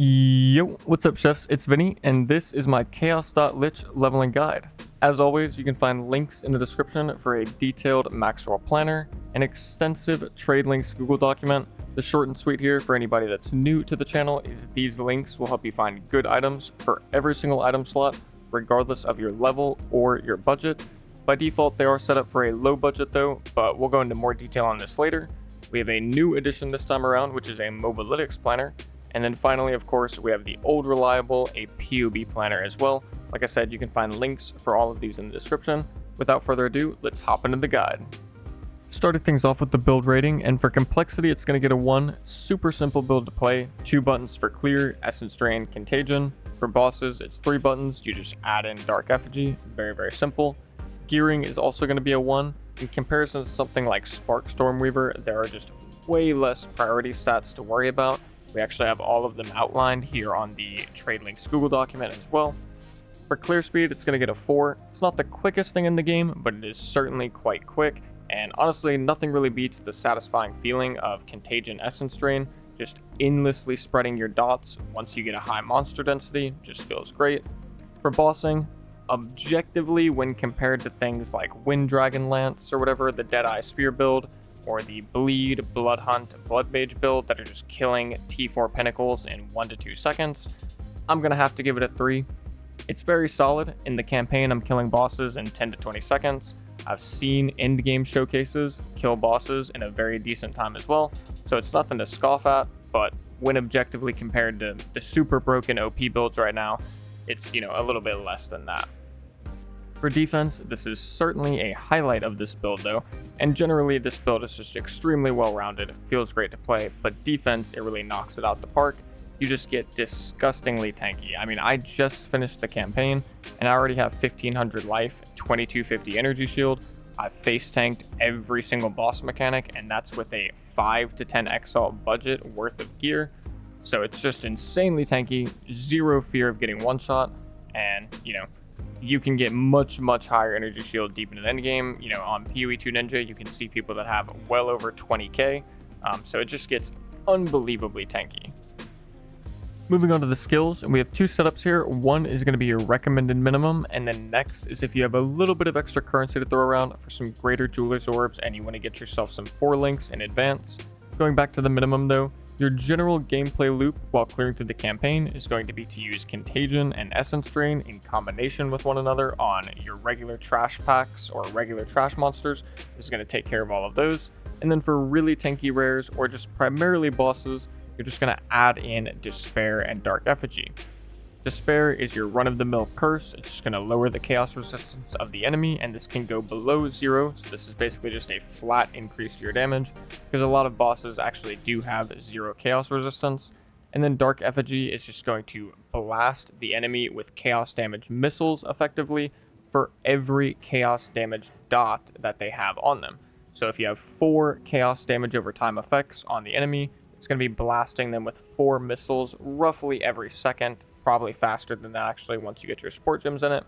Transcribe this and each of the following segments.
Yo, what's up chefs, it's Vinny, and this is my Chaos.Lich leveling guide. As always, you can find links in the description for a detailed max roll planner, an extensive trade links Google document. The short and sweet here for anybody that's new to the channel is these links will help you find good items for every single item slot, regardless of your level or your budget. By default, they are set up for a low budget though, but we'll go into more detail on this later. We have a new addition this time around, which is a Mobalytics planner. And then finally, of course, we have the old reliable, a POE planner as well. Like I said, you can find links for all of these in the description. Without further ado, let's hop into the guide. Started things off with the build rating, and for complexity, it's going to get a 1. Super simple build to play. 2 buttons for clear, essence drain, contagion. For bosses, it's 3 buttons. You just add in dark effigy. Very, very simple. Gearing is also going to be a 1. In comparison to something like Spark Stormweaver, there are just way less priority stats to worry about. We actually have all of them outlined here on the Trade Links Google document as well. For clear speed, it's going to get a 4. It's not the quickest thing in the game, but it is certainly quite quick. And honestly, nothing really beats the satisfying feeling of Contagion Essence Drain. Just endlessly spreading your dots once you get a high monster density just feels great. For bossing, objectively, when compared to things like Wind Dragon Lance or whatever, the Deadeye Spear build, or the Bleed, Blood Hunt, Blood Mage build that are just killing T4 Pinnacles in 1 to 2 seconds, I'm going to have to give it a 3. It's very solid. In the campaign, I'm killing bosses in 10 to 20 seconds. I've seen Endgame showcases kill bosses in a very decent time as well, so it's nothing to scoff at, but when objectively compared to the super broken OP builds right now, it's, a little bit less than that. For defense, this is certainly a highlight of this build though, and generally this build is just extremely well rounded, feels great to play, but defense, it really knocks it out the park. You just get disgustingly tanky. I mean, I just finished the campaign and I already have 1500 life, 2250 energy shield. I've face tanked every single boss mechanic, and that's with a 5 to 10 exalt budget worth of gear. So it's just insanely tanky, zero fear of getting one shot, and you can get much higher energy shield deep into the endgame. On POE 2 Ninja, you can see people that have well over 20k, so it just gets unbelievably tanky. Moving on to the skills, we have 2 setups here. One is going to be your recommended minimum, and then next is if you have a little bit of extra currency to throw around for some greater jeweler's orbs and you want to get yourself some 4 links in advance. Going back to the minimum though, your general gameplay loop while clearing through the campaign is going to be to use Contagion and Essence Drain in combination with one another on your regular trash packs or regular trash monsters. This is going to take care of all of those. And then for really tanky rares or just primarily bosses, you're just going to add in Despair and Dark Effigy. Despair is your run-of-the-mill curse. It's just going to lower the chaos resistance of the enemy, and this can go below 0, so this is basically just a flat increase to your damage, because a lot of bosses actually do have 0 chaos resistance. And then Dark Effigy is just going to blast the enemy with chaos damage missiles effectively for every chaos damage dot that they have on them. So if you have 4 chaos damage over time effects on the enemy, it's going to be blasting them with 4 missiles roughly every second, probably faster than that actually once you get your support gems in it.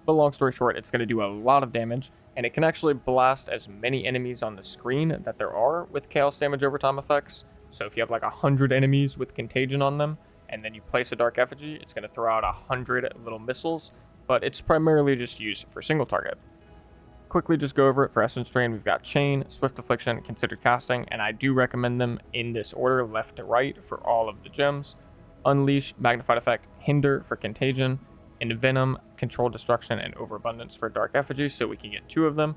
But long story short, it's going to do a lot of damage, and it can actually blast as many enemies on the screen that there are with chaos damage over time effects. So if you have like 100 enemies with Contagion on them, and then you place a Dark Effigy, it's going to throw out 100 little missiles, but it's primarily just used for single target. Quickly just go over it. For Essence Drain, we've got Chain, Swift Affliction, Considered Casting, and I do recommend them in this order, left to right, for all of the gems. Unleash, Magnified Effect, Hinder for Contagion, Envenom, Control Destruction, and Overabundance for Dark Effigy, so we can get 2 of them.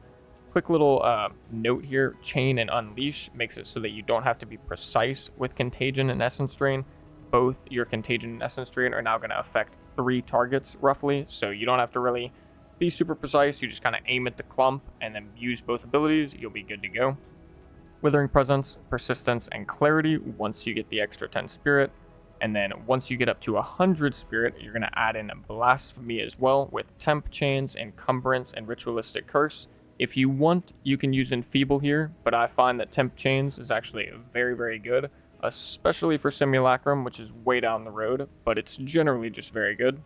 Quick little note here, Chain and Unleash makes it so that you don't have to be precise with Contagion and Essence Drain. Both your Contagion and Essence Drain are now going to affect 3 targets roughly, so you don't have to really be super precise. You just kind of aim at the clump and then use both abilities. You'll be good to go. Withering Presence, Persistence, and Clarity once you get the extra 10 Spirit. And then once you get up to 100 Spirit, you're going to add in Blasphemy as well with Temp Chains, Encumbrance, and Ritualistic Curse. If you want, you can use Enfeeble here, but I find that Temp Chains is actually very, very good, especially for Simulacrum, which is way down the road, but it's generally just very good.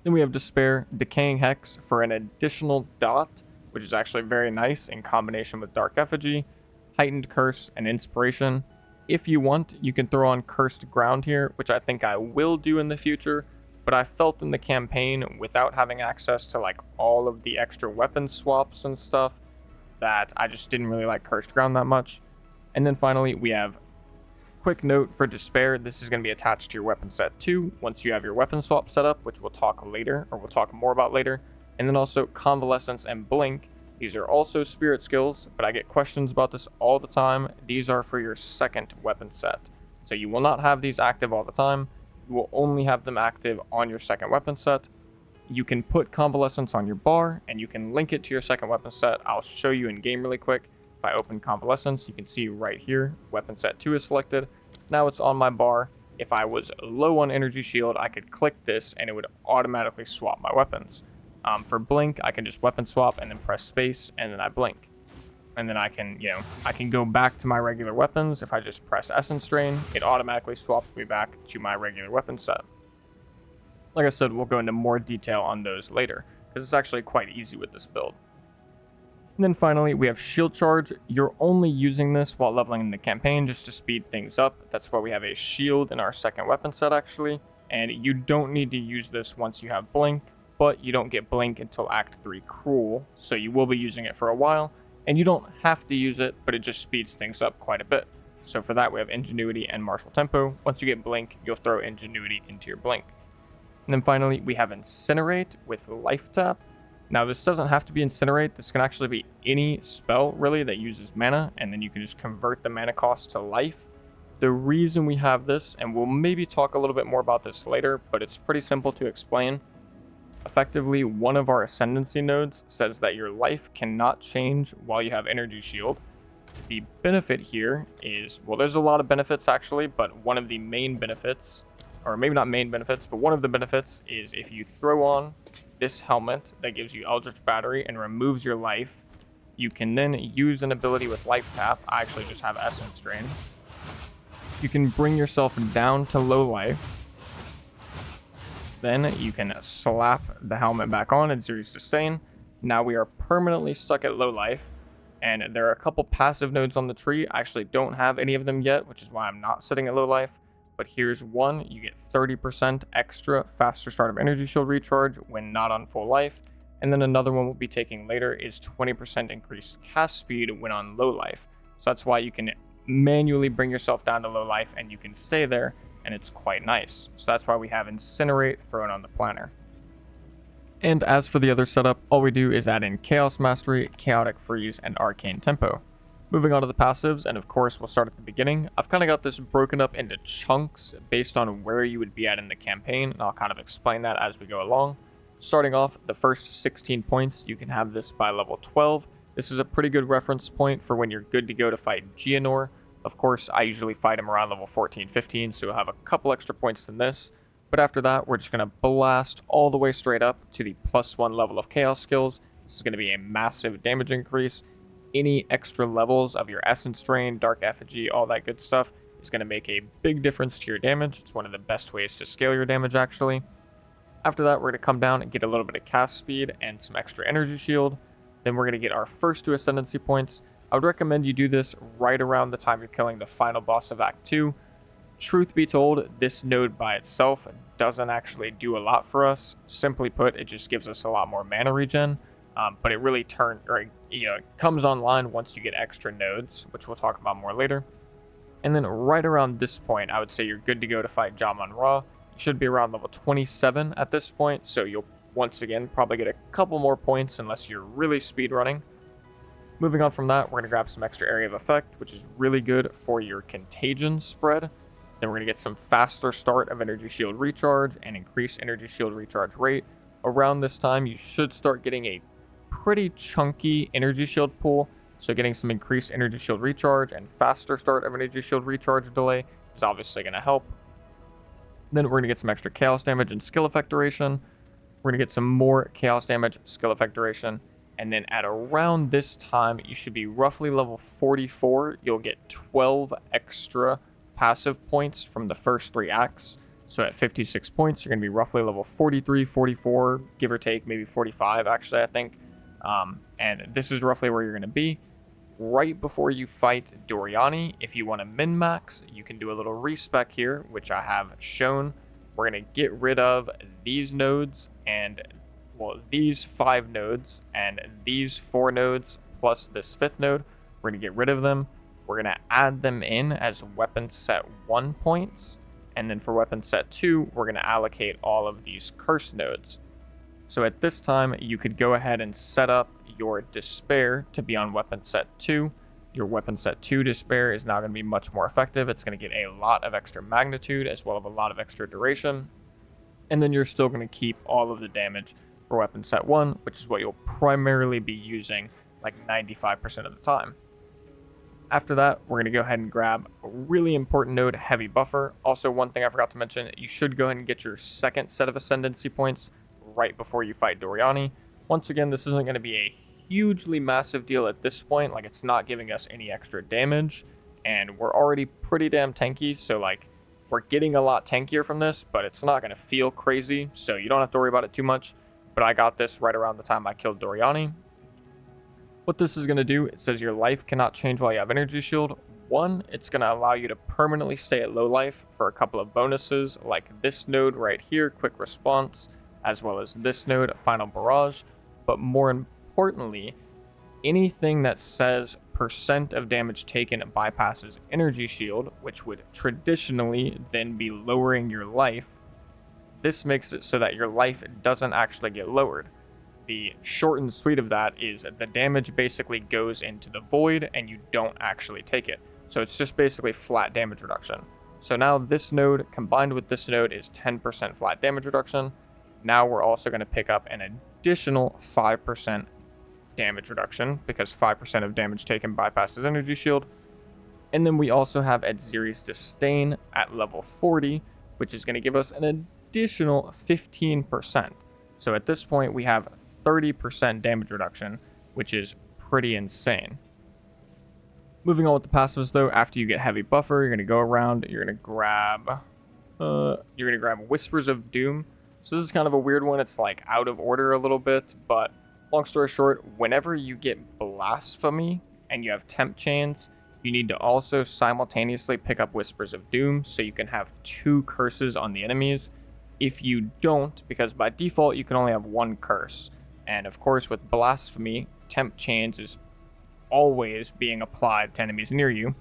Then we have Despair, Decaying Hex for an additional dot, which is actually very nice in combination with Dark Effigy, Heightened Curse, and Inspiration. If you want, you can throw on Cursed Ground here, which I think I will do in the future, but I felt in the campaign, without having access to like all of the extra weapon swaps and stuff, that I just didn't really like Cursed Ground that much. And then finally, we have quick note for Despair. This is going to be attached to your weapon set too, once you have your weapon swap set up, which we'll talk later, or we'll talk more about later. And then also Convalescence and Blink. These are also spirit skills, but I get questions about this all the time. These are for your second weapon set. So you will not have these active all the time. You will only have them active on your second weapon set. You can put Convalescence on your bar, and you can link it to your second weapon set. I'll show you in game really quick. If I open Convalescence, you can see right here, weapon set 2 is selected. Now it's on my bar. If I was low on energy shield, I could click this and it would automatically swap my weapons. For Blink, I can just weapon swap and then press space and then I blink. And then I can, I can go back to my regular weapons. If I just press Essence Drain, it automatically swaps me back to my regular weapon set. Like I said, we'll go into more detail on those later, because it's actually quite easy with this build. And then finally, we have Shield Charge. You're only using this while leveling in the campaign just to speed things up. That's why we have a shield in our second weapon set, actually. And you don't need to use this once you have Blink, but you don't get Blink until Act 3 Cruel, so you will be using it for a while. And you don't have to use it, but it just speeds things up quite a bit. So for that, we have Ingenuity and Martial Tempo. Once you get Blink, you'll throw Ingenuity into your Blink. And then finally, we have Incinerate with Lifetap. Now, this doesn't have to be Incinerate. This can actually be any spell, really, that uses mana, and then you can just convert the mana cost to life. The reason we have this, and we'll maybe talk a little bit more about this later, but it's pretty simple to explain. Effectively, one of our Ascendancy nodes says that your life cannot change while you have Energy Shield. The benefit here is, well, there's a lot of benefits, actually, but one of the main benefits, or maybe not main benefits, but one of the benefits is if you throw on this helmet that gives you Eldritch Battery and removes your life, you can then use an ability with Lifetap. I actually just have Essence Drain. You can bring yourself down to low life. Then you can slap the helmet back on and Zero Sustain. Now we are permanently stuck at low life, and there are a couple passive nodes on the tree. I actually don't have any of them yet, which is why I'm not sitting at low life. But here's one. You get 30% extra faster start of energy shield recharge when not on full life. And then another one we'll be taking later is 20% increased cast speed when on low life. So that's why you can manually bring yourself down to low life and you can stay there, and it's quite nice. So that's why we have Incinerate thrown on the planner. And as for the other setup, all we do is add in Chaos Mastery, Chaotic Freeze, and Arcane Tempo. Moving on to the passives, and of course we'll start at the beginning. I've kind of got this broken up into chunks based on where you would be at in the campaign, and I'll kind of explain that as we go along. Starting off, the first 16 points, you can have this by level 12. This is a pretty good reference point for when you're good to go to fight Geonor. Of course, I usually fight him around level 14, 15, so you'll have a couple extra points than this. But after that, we're just going to blast all the way straight up to the +1 level of Chaos skills. This is going to be a massive damage increase. Any extra levels of your Essence Drain, Dark Effigy, all that good stuff is going to make a big difference to your damage. It's one of the best ways to scale your damage, actually. After that, we're going to come down and get a little bit of cast speed and some extra energy shield. Then we're going to get our first 2 Ascendancy points. I would recommend you do this right around the time you're killing the final boss of Act 2. Truth be told, this node by itself doesn't actually do a lot for us. Simply put, it just gives us a lot more mana regen. But it really it comes online once you get extra nodes, which we'll talk about more later. And then right around this point, I would say you're good to go to fight Jamun-Ra. You should be around level 27 at this point, so you'll once again probably get a couple more points unless you're really speedrunning. Moving on from that, we're going to grab some extra Area of Effect, which is really good for your Contagion spread. Then we're going to get some faster start of Energy Shield recharge and increased Energy Shield recharge rate. Around this time, you should start getting a pretty chunky energy shield pool, so getting some increased energy shield recharge and faster start of energy shield recharge delay is obviously going to help. Then we're going to get some extra chaos damage and skill effect duration. We're going to get some more chaos damage, skill effect duration, and then at around this time, you should be roughly level 44. You'll get 12 extra passive points from the first 3 acts. So at 56 points, you're going to be roughly level 43, 44, give or take, maybe 45 actually, I think. And this is roughly where you're going to be. right before you fight Doriani. If you want to min-max, you can do a little respec here, which I have shown. We're going to get rid of these nodes and, well, these 5 nodes and these 4 nodes plus this 5th node. We're going to get rid of them. We're going to add them in as weapon set 1 points. And then for weapon set 2, we're going to allocate all of these curse nodes. So at this time, you could go ahead and set up your Despair to be on weapon set 2. Your weapon set 2 Despair is now going to be much more effective. It's going to get a lot of extra magnitude as well as a lot of extra duration. And then you're still going to keep all of the damage for weapon set 1, which is what you'll primarily be using like 95% of the time. After that, we're going to go ahead and grab a really important node, Heavy Buffer. Also, one thing I forgot to mention, you should go ahead and get your second set of Ascendancy points right before you fight Doriani. Once again, this isn't going to be a hugely massive deal at this point. Like, it's not giving us any extra damage, and we're already pretty damn tanky, so like, we're getting a lot tankier from this, but it's not going to feel crazy, so you don't have to worry about it too much. But I got this right around the time I killed Doriani. What this is going to do, it says your life cannot change while you have Energy Shield. 1, it's going to allow you to permanently stay at low life for a couple of bonuses, like this node right here, Quick Response, as well as this node, Final Barrage. But more importantly, anything that says % of damage taken bypasses Energy Shield, which would traditionally then be lowering your life, this makes it so that your life doesn't actually get lowered. The short and sweet of that is the damage basically goes into the void and you don't actually take it. So it's just basically flat damage reduction. So now this node combined with this node is 10% flat damage reduction. Now we're also going to pick up an additional 5% damage reduction because 5% of damage taken bypasses Energy Shield. And then we also have Adziri's Disdain at level 40, which is going to give us an additional 15%. So at this point we have 30% damage reduction, which is pretty insane. Moving on with the passives though, after you get Heavy Buffer, you're going to go around, you're going to grab Whispers of Doom. So this is kind of a weird one. It's like out of order a little bit, but long story short, whenever you get Blasphemy and you have Temp Chains, you need to also simultaneously pick up Whispers of Doom so you can have 2 curses on the enemies. If you don't, because by default you can only have 1 curse. And of course with Blasphemy, Temp Chains is always being applied to enemies near you.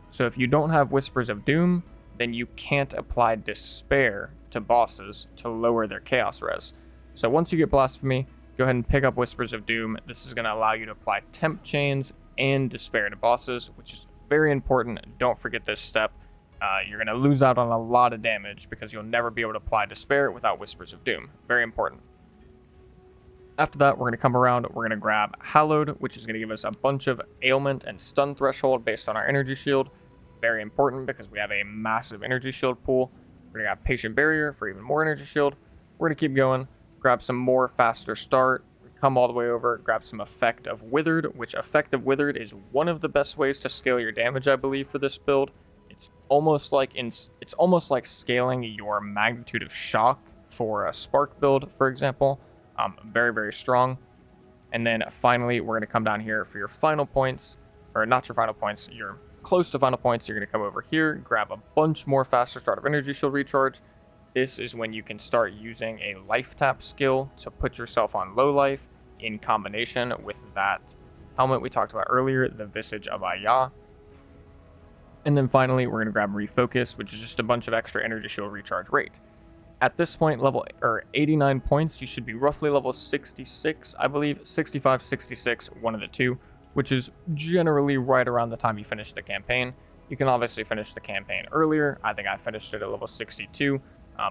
So if you don't have Whispers of Doom, then you can't apply Despair to bosses to lower their Chaos Res. So once you get Blasphemy, go ahead and pick up Whispers of Doom. This is going to allow you to apply Temp Chains and Despair to bosses, which is very important. Don't forget this step. You're going to lose out on a lot of damage because you'll never be able to apply Despair without Whispers of Doom. Very important. After that, we're going to come around, we're going to grab Hallowed, which is going to give us a bunch of ailment and stun threshold based on our Energy Shield. Very important because we have a massive Energy Shield pool. We're going to have Patient Barrier for even more Energy Shield. We're going to keep going, grab some more faster start, come all the way over, grab some Effect of Withered, which Effect of Withered is one of the best ways to scale your damage, I believe, for this build. It's almost like scaling your magnitude of shock for a Spark build, for example. Very, very strong. And then finally, we're going to come down here for your final points, or not your final points, you're close to final points. You're going to come over here, grab a bunch more faster start of Energy Shield recharge. This is when you can start using a Lifetap skill to put yourself on low life in combination with that helmet we talked about earlier, the Visage of Aya. And then finally, we're going to grab Refocus, which is just a bunch of extra Energy Shield recharge rate. At this point, 89 points, you should be roughly level 66, I believe, 65, 66, one of the two, which is generally right around the time you finish the campaign. You can obviously finish the campaign earlier. I think I finished it at level 62,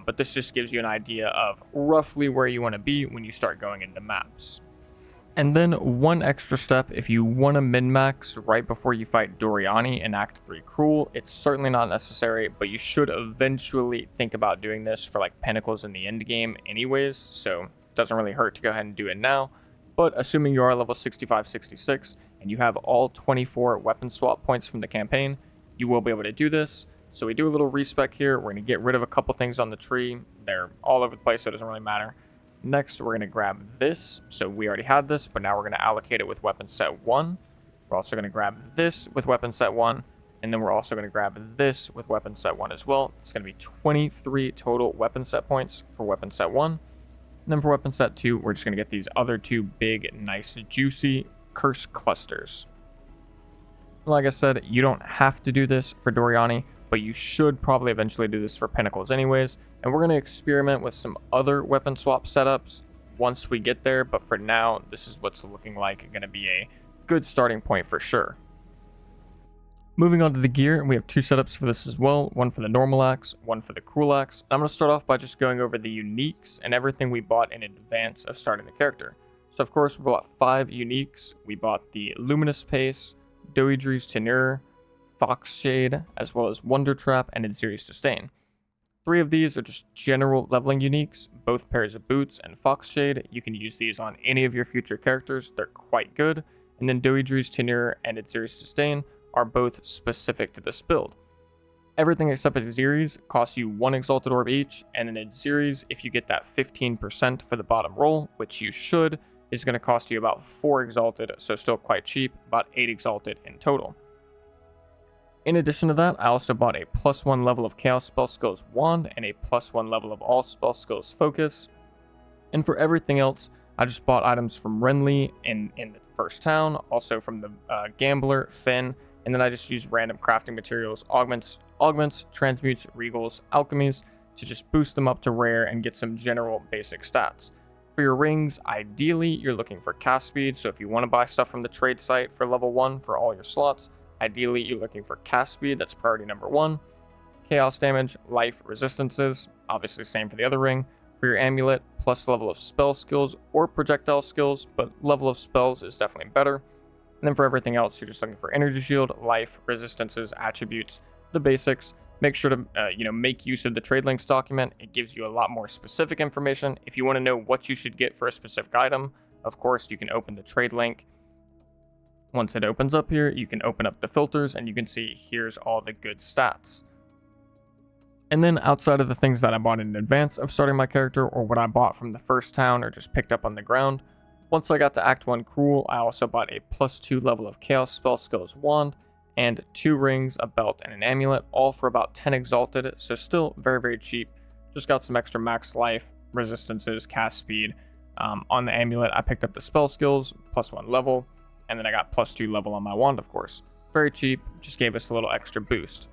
but this just gives you an idea of roughly where you want to be when you start going into maps. And then one extra step, if you want to min-max right before you fight Doriani in Act 3 Cruel, it's certainly not necessary, but you should eventually think about doing this for like Pinnacles in the Endgame anyways, so it doesn't really hurt to go ahead and do it now. But assuming you are level 65, 66, and you have all 24 weapon swap points from the campaign, you will be able to do this. So we do a little respec here. We're going to get rid of a couple things on the tree. They're all over the place, so it doesn't really matter. Next, we're going to grab this. So we already had this, but now we're going to allocate it with weapon set 1. We're also going to grab this with weapon set 1, and then we're also going to grab this with weapon set 1 as well. It's going to be 23 total weapon set points for weapon set 1. And then for weapon set 2, we're just going to get these other 2 big, nice, juicy curse clusters. Like I said, you don't have to do this for Doriani, but you should probably eventually do this for Pinnacles anyways. And we're going to experiment with some other weapon swap setups once we get there, but for now, this is what's looking like going to be a good starting point for sure. Moving on to the gear, we have 2 setups for this as well, one for the normal axe, one for the cruel axe. I'm going to start off by just going over the uniques and everything we bought in advance of starting the character. So of course, we bought 5 uniques. We bought the Luminous Pace, Doidre's Tenure, Foxshade, as well as Wonder Trap and Edziri's Disdain. 3 of these are just general leveling uniques, both pairs of boots and Foxshade. You can use these on any of your future characters, they're quite good. And then Doidre's Tenure and Edziri's Disdain are both specific to this build. Everything except Edziri's costs you 1 Exalted Orb each, and then Edziri's, if you get that 15% for the bottom roll, which you should, is going to cost you about 4 Exalted, so still quite cheap, about 8 Exalted in total. In addition to that, I also bought a +1 level of Chaos Spell Skills Wand and a +1 level of All Spell Skills Focus. And for everything else, I just bought items from Renly in the first town, also from the Gambler, Finn, and then I just used random crafting materials, augments, transmutes, regals, alchemies, to just boost them up to rare and get some general basic stats. For your rings, ideally, you're looking for cast speed, so if you want to buy stuff from the trade site for level 1 for all your slots, ideally you're looking for cast speed, that's priority number 1. Chaos damage, life, resistances, obviously same for the other ring. For your amulet, plus level of spell skills or projectile skills, but level of spells is definitely better. And then for everything else, you're just looking for energy shield, life, resistances, attributes, the basics. Make sure to make use of the trade links document. It gives you a lot more specific information. If you want to know what you should get for a specific item, of course, you can open the trade link. Once it opens up here, you can open up the filters and you can see here's all the good stats. And then outside of the things that I bought in advance of starting my character, or what I bought from the first town or just picked up on the ground, once I got to Act 1 Cruel, I also bought a +2 level of Chaos Spell Skills Wand, and 2 rings, a belt, and an amulet, all for about 10 Exalted, so still very, very cheap. Just got some extra max life, resistances, cast speed. On the amulet, I picked up the spell skills, +1 level, and then I got +2 level on my wand, of course. Very cheap, just gave us a little extra boost.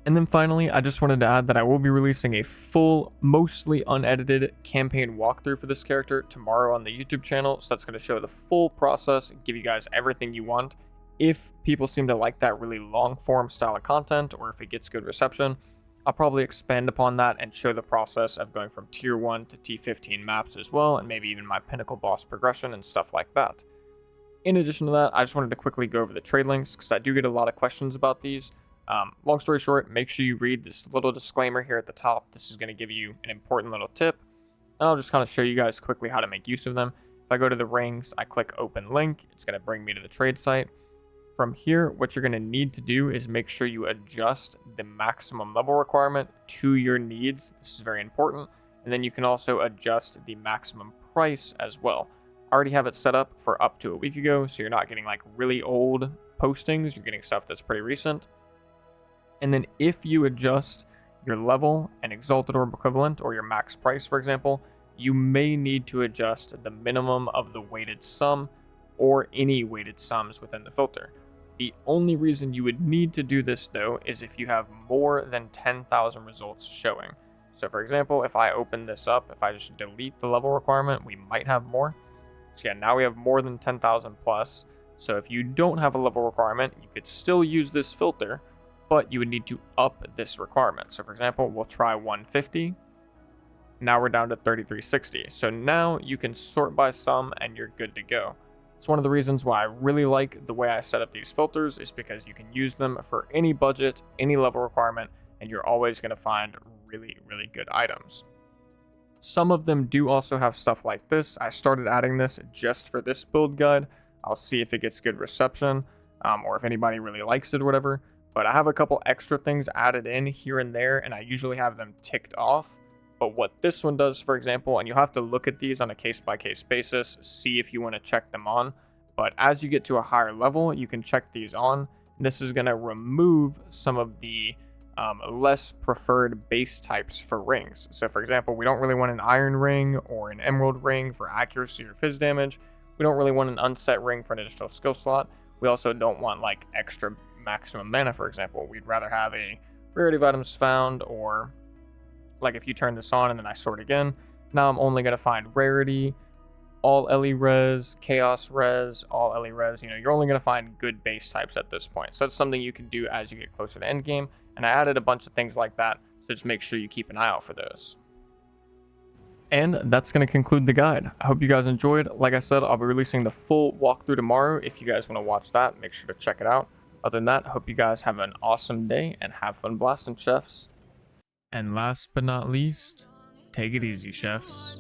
And then finally, I just wanted to add that I will be releasing a full, mostly unedited campaign walkthrough for this character tomorrow on the YouTube channel. So that's going to show the full process and give you guys everything you want. If people seem to like that really long form style of content, or if it gets good reception, I'll probably expand upon that and show the process of going from tier 1 to T15 maps as well, and maybe even my pinnacle boss progression and stuff like that. In addition to that, I just wanted to quickly go over the trade links because I do get a lot of questions about these. Long story short, make sure you read this little disclaimer here at the top. This is going to give you an important little tip, and I'll just kind of show you guys quickly how to make use of them. If I go to the rings, I click open link, it's going to bring me to the trade site. From here, what you're going to need to do is make sure you adjust the maximum level requirement to your needs. This is very important. And then you can also adjust the maximum price as well. I already have it set up for up to a week ago, so you're not getting like really old postings. You're getting stuff that's pretty recent. And then if you adjust your level and Exalted Orb equivalent, or your max price, for example, you may need to adjust the minimum of the weighted sum or any weighted sums within the filter. The only reason you would need to do this, though, is if you have more than 10,000 results showing. So for example, if I open this up, if I just delete the level requirement, we might have more. So yeah, now we have more than 10,000 plus. So if you don't have a level requirement, you could still use this filter, but you would need to up this requirement. So for example, we'll try 150. Now we're down to 3360. So now you can sort by sum and you're good to go. It's one of the reasons why I really like the way I set up these filters, is because you can use them for any budget, any level requirement, and you're always going to find really, really good items. Some of them do also have stuff like this. I started adding this just for this build guide. I'll see if it gets good reception, or if anybody really likes it or whatever. But I have a couple extra things added in here and there, and I usually have them ticked off. But what this one does, for example, and you'll have to look at these on a case-by-case basis, see if you want to check them on. But as you get to a higher level, you can check these on. This is going to remove some of the less preferred base types for rings. So for example, we don't really want an iron ring or an emerald ring for accuracy or phys damage. We don't really want an unset ring for an additional skill slot. We also don't want like extra maximum mana, for example. We'd rather have a rarity of items found, or like if you turn this on and then I sort again, now I'm only going to find rarity, all LE res, chaos res, all LE res. You know, you're only going to find good base types at this point. So that's something you can do as you get closer to endgame. And I added a bunch of things like that, so just make sure you keep an eye out for those. And that's going to conclude the guide. I hope you guys enjoyed. Like I said, I'll be releasing the full walkthrough tomorrow. If you guys want to watch that, make sure to check it out. Other than that, I hope you guys have an awesome day and have fun blasting, chefs. And last but not least, take it easy, chefs.